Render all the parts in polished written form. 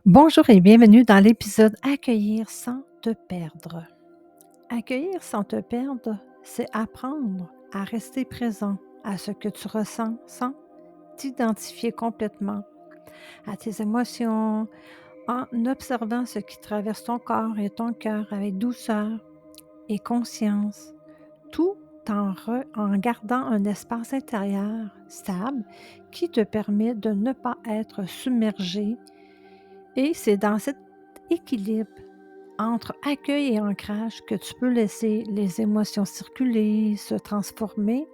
Bonjour et bienvenue dans l'épisode Accueillir sans te perdre. Accueillir sans te perdre, c'est apprendre à rester présent à ce que tu ressens sans t'identifier complètement à tes émotions, en observant ce qui traverse ton corps et ton cœur avec douceur et conscience, tout en gardant un espace intérieur stable qui te permet de ne pas être submergé. Et c'est dans cet équilibre entre accueil et ancrage que tu peux laisser les émotions circuler, se transformer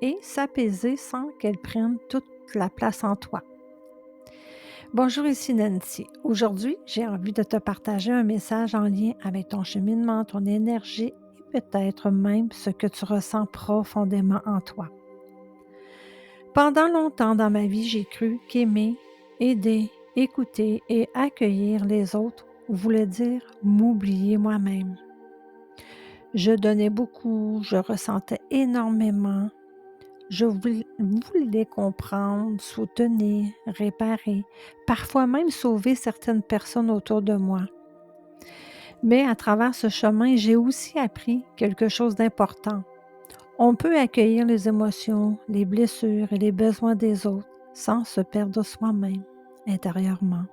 et s'apaiser sans qu'elles prennent toute la place en toi. Bonjour, ici Nancy. Aujourd'hui, j'ai envie de te partager un message en lien avec ton cheminement, ton énergie et peut-être même ce que tu ressens profondément en toi. Pendant longtemps dans ma vie, j'ai cru qu'aimer, aider, écouter et accueillir les autres voulait dire m'oublier moi-même. Je donnais beaucoup, je ressentais énormément, je voulais comprendre, soutenir, réparer, parfois même sauver certaines personnes autour de moi. Mais à travers ce chemin, j'ai aussi appris quelque chose d'important. On peut accueillir les émotions, les blessures et les besoins des autres sans se perdre soi-même intérieurement.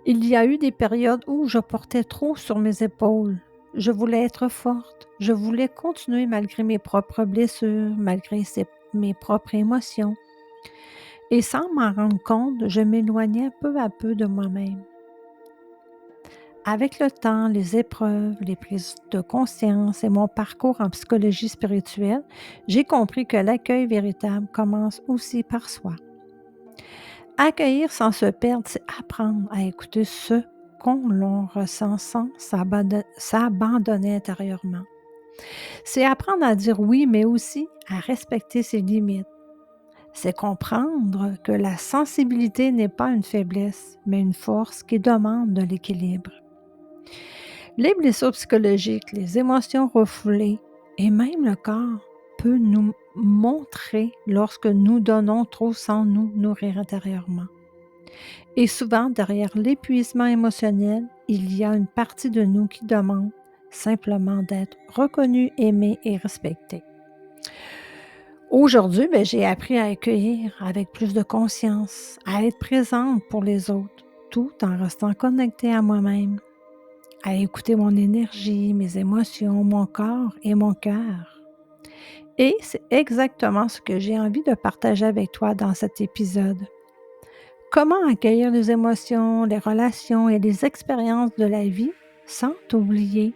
Il y a eu des périodes où je portais trop sur mes épaules. Je voulais être forte. Je voulais continuer malgré mes propres blessures, malgré mes propres émotions. Et sans m'en rendre compte, je m'éloignais peu à peu de moi-même. Avec le temps, les épreuves, les prises de conscience et mon parcours en psychologie spirituelle, j'ai compris que l'accueil véritable commence aussi par soi. Accueillir sans se perdre, c'est apprendre à écouter ce qu'on l'on ressent sans s'abandonner intérieurement. C'est apprendre à dire oui, mais aussi à respecter ses limites. C'est comprendre que la sensibilité n'est pas une faiblesse, mais une force qui demande de l'équilibre. Les blessures psychologiques, les émotions refoulées et même le corps peut nous montrer lorsque nous donnons trop sans nous nourrir intérieurement. Et souvent, derrière l'épuisement émotionnel, il y a une partie de nous qui demande simplement d'être reconnue, aimée et respectée. Aujourd'hui, j'ai appris à accueillir avec plus de conscience, à être présente pour les autres, tout en restant connectée à moi-même, à écouter mon énergie, mes émotions, mon corps et mon cœur. Et c'est exactement ce que j'ai envie de partager avec toi dans cet épisode. Comment accueillir les émotions, les relations et les expériences de la vie sans t'oublier,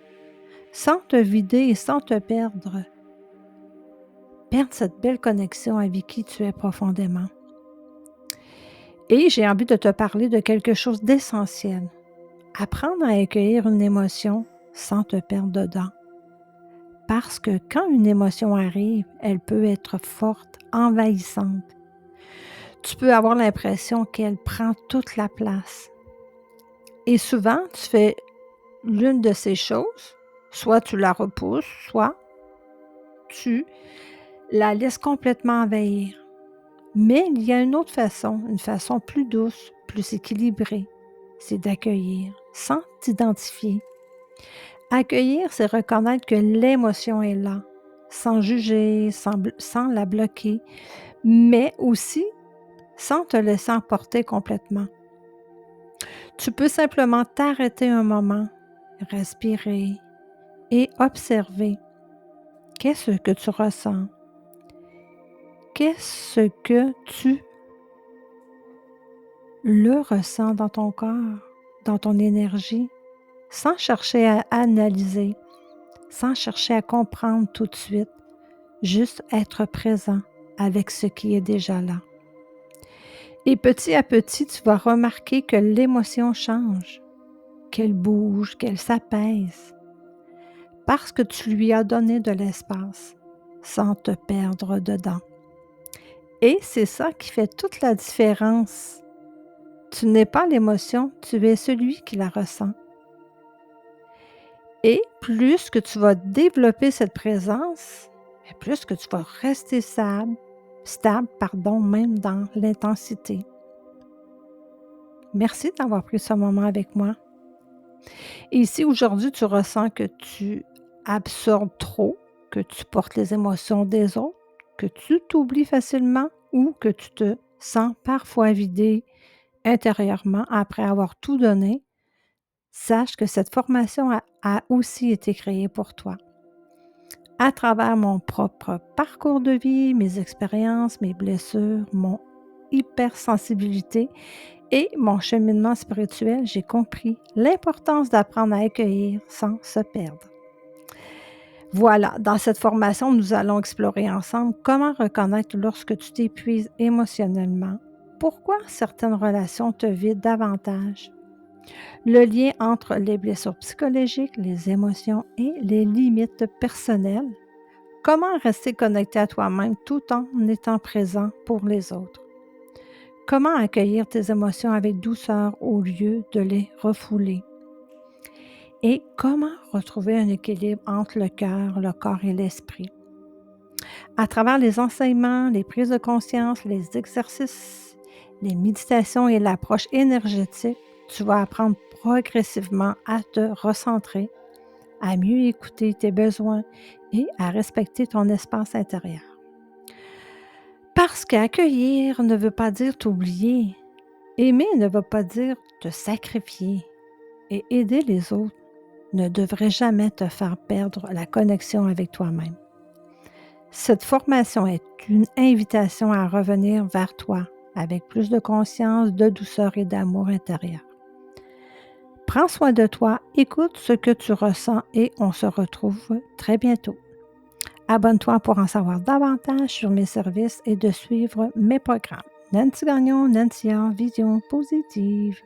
sans te vider et sans te perdre. Perdre cette belle connexion avec qui tu es profondément. Et j'ai envie de te parler de quelque chose d'essentiel. Apprendre à accueillir une émotion sans te perdre dedans. Parce que quand une émotion arrive, elle peut être forte, envahissante. Tu peux avoir l'impression qu'elle prend toute la place. Et souvent, tu fais l'une de ces choses, soit tu la repousses, soit tu la laisses complètement envahir. Mais il y a une autre façon, une façon plus douce, plus équilibrée, c'est d'accueillir sans t'identifier. Accueillir, c'est reconnaître que l'émotion est là, sans juger, sans la bloquer, mais aussi sans te laisser emporter complètement. Tu peux simplement t'arrêter un moment, respirer et observer. Qu'est-ce que tu ressens? Qu'est-ce que tu le ressens dans ton corps, dans ton énergie, sans chercher à analyser, sans chercher à comprendre tout de suite, juste être présent avec ce qui est déjà là. Et petit à petit, tu vas remarquer que l'émotion change, qu'elle bouge, qu'elle s'apaise, parce que tu lui as donné de l'espace sans te perdre dedans. Et c'est ça qui fait toute la différence. Tu n'es pas l'émotion, tu es celui qui la ressent. Et plus que tu vas développer cette présence, plus que tu vas rester stable, même dans l'intensité. Merci d'avoir pris ce moment avec moi. Et si aujourd'hui tu ressens que tu absorbes trop, que tu portes les émotions des autres, que tu t'oublies facilement ou que tu te sens parfois vidé intérieurement après avoir tout donné, sache que cette formation a aussi été créée pour toi. À travers mon propre parcours de vie, mes expériences, mes blessures, mon hypersensibilité et mon cheminement spirituel, j'ai compris l'importance d'apprendre à accueillir sans se perdre. Voilà, dans cette formation, nous allons explorer ensemble comment reconnaître lorsque tu t'épuises émotionnellement, pourquoi certaines relations te vident davantage, le lien entre les blessures psychologiques, les émotions et les limites personnelles, comment rester connecté à toi-même tout en étant présent pour les autres. Comment accueillir tes émotions avec douceur au lieu de les refouler? Et comment retrouver un équilibre entre le cœur, le corps et l'esprit? À travers les enseignements, les prises de conscience, les exercices, les méditations et l'approche énergétique, tu vas apprendre progressivement à te recentrer, à mieux écouter tes besoins et à respecter ton espace intérieur. Parce qu'accueillir ne veut pas dire t'oublier. Aimer ne veut pas dire te sacrifier. Et aider les autres ne devrait jamais te faire perdre la connexion avec toi-même. Cette formation est une invitation à revenir vers toi avec plus de conscience, de douceur et d'amour intérieur. Prends soin de toi, écoute ce que tu ressens et on se retrouve très bientôt. Abonne-toi pour en savoir davantage sur mes services et de suivre mes programmes. Nancy Gagnon, Nancy, vision positive.